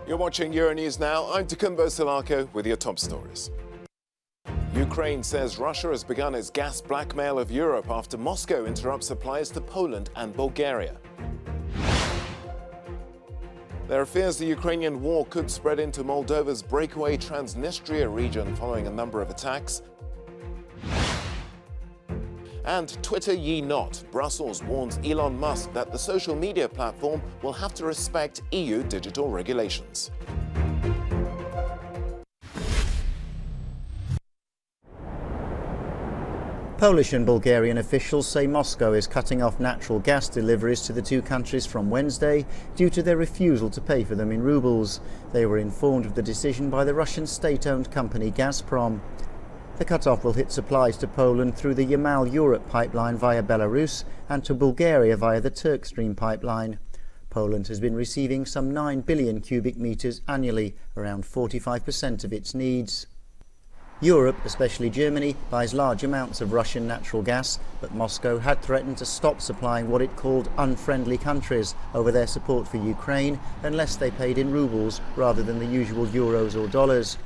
You're watching Euronews now. I'm Takumbo Salako with your top stories. Ukraine says Russia has begun its gas blackmail of Europe after Moscow interrupts supplies to Poland and Bulgaria. There are fears the Ukrainian war could spread into Moldova's breakaway Transnistria region following a number of attacks. And Twitter ye not. Brussels warns Elon Musk that the social media platform will have to respect EU digital regulations. Polish and Bulgarian officials say Moscow is cutting off natural gas deliveries to the two countries from Wednesday due to their refusal to pay for them in rubles. They were informed of the decision by the Russian state-owned company Gazprom. The cut-off will hit supplies to Poland through the Yamal-Europe pipeline via Belarus and to Bulgaria via the Turk Stream pipeline. Poland has been receiving some 9 billion cubic metres annually, around 45% of its needs. Europe, especially Germany, buys large amounts of Russian natural gas, but Moscow had threatened to stop supplying what it called unfriendly countries over their support for Ukraine unless they paid in rubles rather than the usual euros or dollars.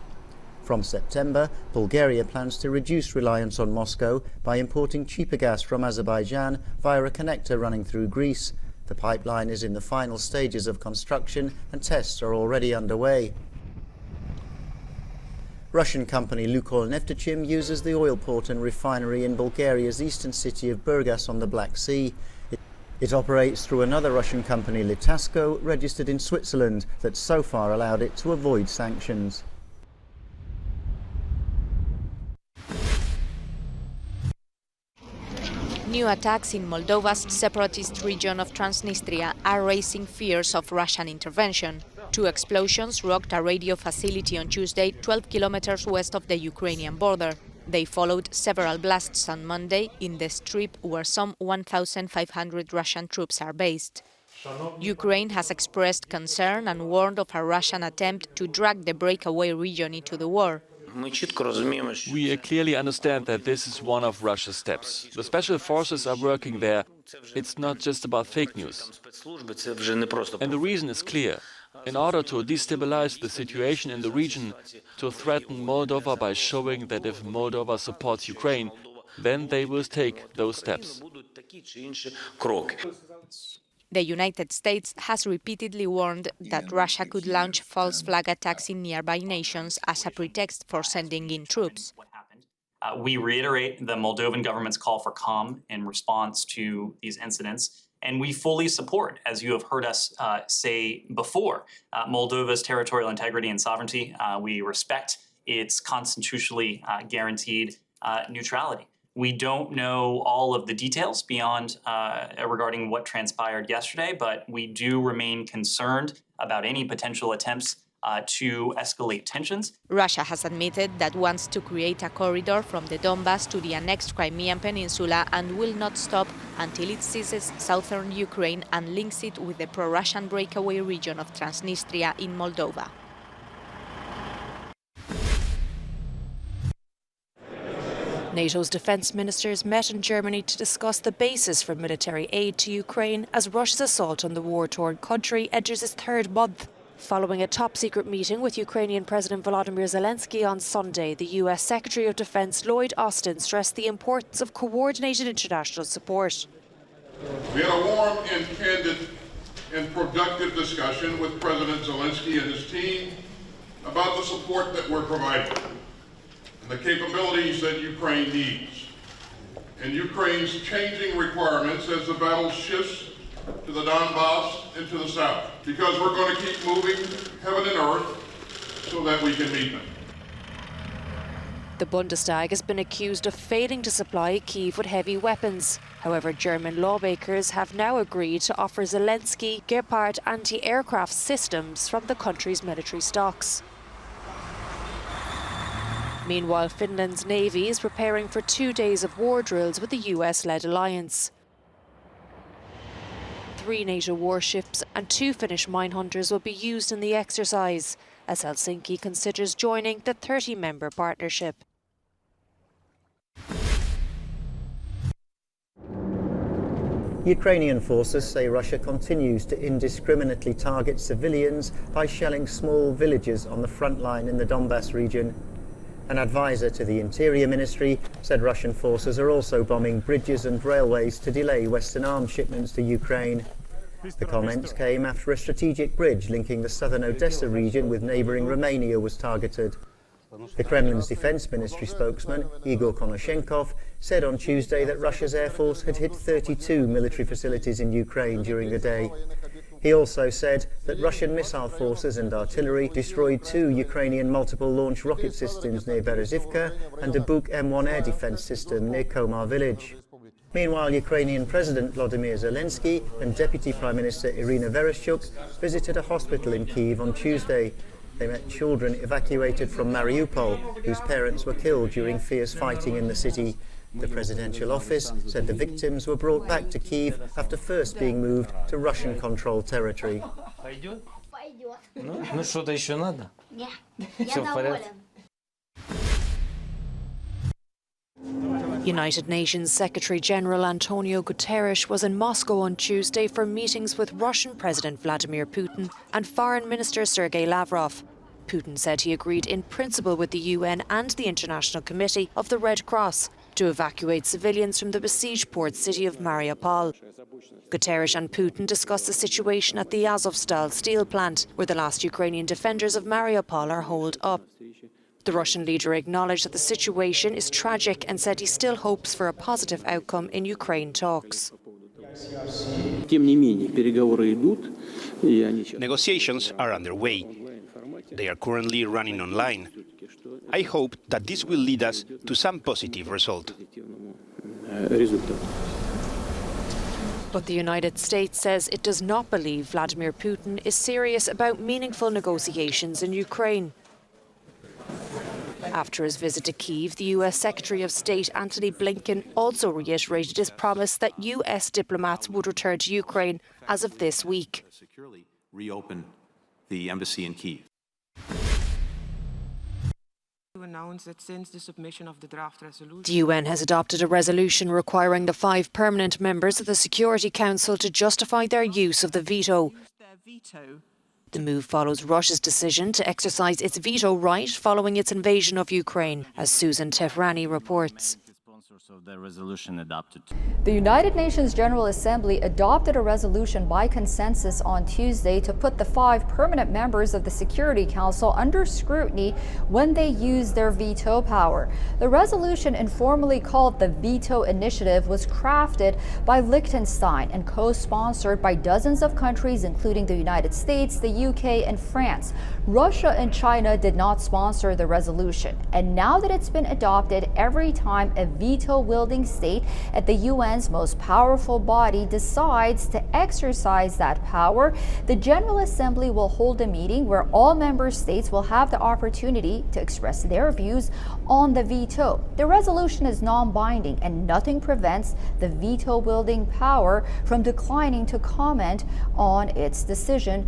From September, Bulgaria plans to reduce reliance on Moscow by importing cheaper gas from Azerbaijan via a connector running through Greece. The pipeline is in the final stages of construction and tests are already underway. Russian company Lukoil Neftechim uses the oil port and refinery in Bulgaria's eastern city of Burgas on the Black Sea. It operates through another Russian company, Litasco, registered in Switzerland, that so far allowed it to avoid sanctions. New attacks in Moldova's separatist region of Transnistria are raising fears of Russian intervention. 2 explosions rocked a radio facility on Tuesday, 12 kilometers west of the Ukrainian border. They followed several blasts on Monday in the strip where some 1,500 Russian troops are based. Ukraine has expressed concern and warned of a Russian attempt to drag the breakaway region into the war. We clearly understand that this is one of Russia's steps. The special forces are working there. It's not just about fake news. And the reason is clear. In order to destabilize the situation in the region, to threaten Moldova by showing that if Moldova supports Ukraine, then they will take those steps. The United States has repeatedly warned that Russia could launch false flag attacks in nearby nations as a pretext for sending in troops. We reiterate the Moldovan government's call for calm in response to these incidents, and we fully support, as you have heard us say before, Moldova's territorial integrity and sovereignty. We respect its constitutionally guaranteed neutrality. We don't know all of the details beyond regarding what transpired yesterday, but we do remain concerned about any potential attempts to escalate tensions. Russia has admitted that wants to create a corridor from the Donbas to the annexed Crimean Peninsula and will not stop until it seizes southern Ukraine and links it with the pro-Russian breakaway region of Transnistria in Moldova. NATO's defence ministers met in Germany to discuss the basis for military aid to Ukraine as Russia's assault on the war-torn country enters its 3rd month. Following a top-secret meeting with Ukrainian President Volodymyr Zelensky on Sunday, the US Secretary of Defence Lloyd Austin stressed the importance of coordinated international support. We had a warm and candid and productive discussion with President Zelensky and his team about the support that we're providing and the capabilities that Ukraine needs, and Ukraine's changing requirements as the battle shifts to the Donbas and to the south, because we're going to keep moving heaven and earth so that we can meet them. The Bundestag has been accused of failing to supply Kyiv with heavy weapons. However, German lawmakers have now agreed to offer Zelensky Gepard anti-aircraft systems from the country's military stocks. Meanwhile, Finland's navy is preparing for 2 days of war drills with the US-led alliance. 3 NATO warships and 2 Finnish minehunters will be used in the exercise, as Helsinki considers joining the 30-member partnership. Ukrainian forces say Russia continues to indiscriminately target civilians by shelling small villages on the front line in the Donbass region. An advisor to the Interior Ministry said Russian forces are also bombing bridges and railways to delay Western arms shipments to Ukraine. The comments came after a strategic bridge linking the southern Odessa region with neighbouring Romania was targeted. The Kremlin's Defence Ministry spokesman, Igor Konashenkov, said on Tuesday that Russia's Air Force had hit 32 military facilities in Ukraine during the day. He also said that Russian missile forces and artillery destroyed 2 Ukrainian multiple-launch rocket systems near Berezivka and a Buk M1 air defence system near Komar village. Meanwhile, Ukrainian President Volodymyr Zelensky and Deputy Prime Minister Irina Vereshchuk visited a hospital in Kyiv on Tuesday. They met children evacuated from Mariupol, whose parents were killed during fierce fighting in the city. The presidential office said the victims were brought back to Kyiv after first being moved to Russian-controlled territory. United Nations Secretary-General Antonio Guterres was in Moscow on Tuesday for meetings with Russian President Vladimir Putin and Foreign Minister Sergei Lavrov. Putin said he agreed in principle with the UN and the International Committee of the Red Cross to evacuate civilians from the besieged port city of Mariupol. Guterres and Putin discussed the situation at the Azovstal steel plant, where the last Ukrainian defenders of Mariupol are holed up. The Russian leader acknowledged that the situation is tragic and said he still hopes for a positive outcome in Ukraine talks. Negotiations are underway. They are currently running online. I hope that this will lead us to some positive result. But the United States says it does not believe Vladimir Putin is serious about meaningful negotiations in Ukraine. After his visit to Kyiv, the US Secretary of State Antony Blinken also reiterated his promise that US diplomats would return to Ukraine as of this week. Securely reopen the embassy in Kyiv. The UN has adopted a resolution requiring the 5 permanent members of the Security Council to justify their use of the veto. The move follows Russia's decision to exercise its veto right following its invasion of Ukraine, as Susan Tehrani reports. The United Nations General Assembly adopted a resolution by consensus on Tuesday to put the 5 permanent members of the Security Council under scrutiny when they use their veto power. The resolution, informally called the Veto Initiative, was crafted by Liechtenstein and co-sponsored by dozens of countries, including the United States, the UK, and France. Russia and China did not sponsor the resolution. And now that it's been adopted, every time a veto-wielding state at the UN's most powerful body decides to exercise that power, the General Assembly will hold a meeting where all member states will have the opportunity to express their views on the veto. The resolution is non-binding and nothing prevents the veto-wielding power from declining to comment on its decision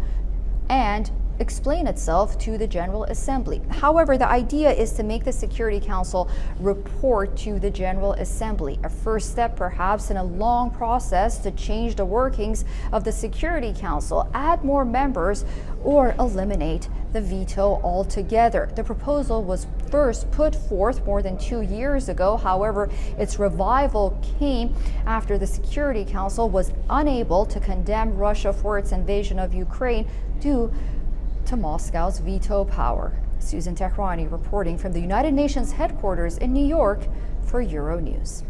and explain itself to the General Assembly. However, the idea is to make the Security Council report to the General Assembly, a first step perhaps in a long process to change the workings of the Security Council, add more members, or eliminate the veto altogether. The proposal was first put forth more than 2 years ago. However, its revival came after the Security Council was unable to condemn Russia for its invasion of Ukraine due to Moscow's veto power. Susan Tehrani reporting from the United Nations headquarters in New York for Euronews.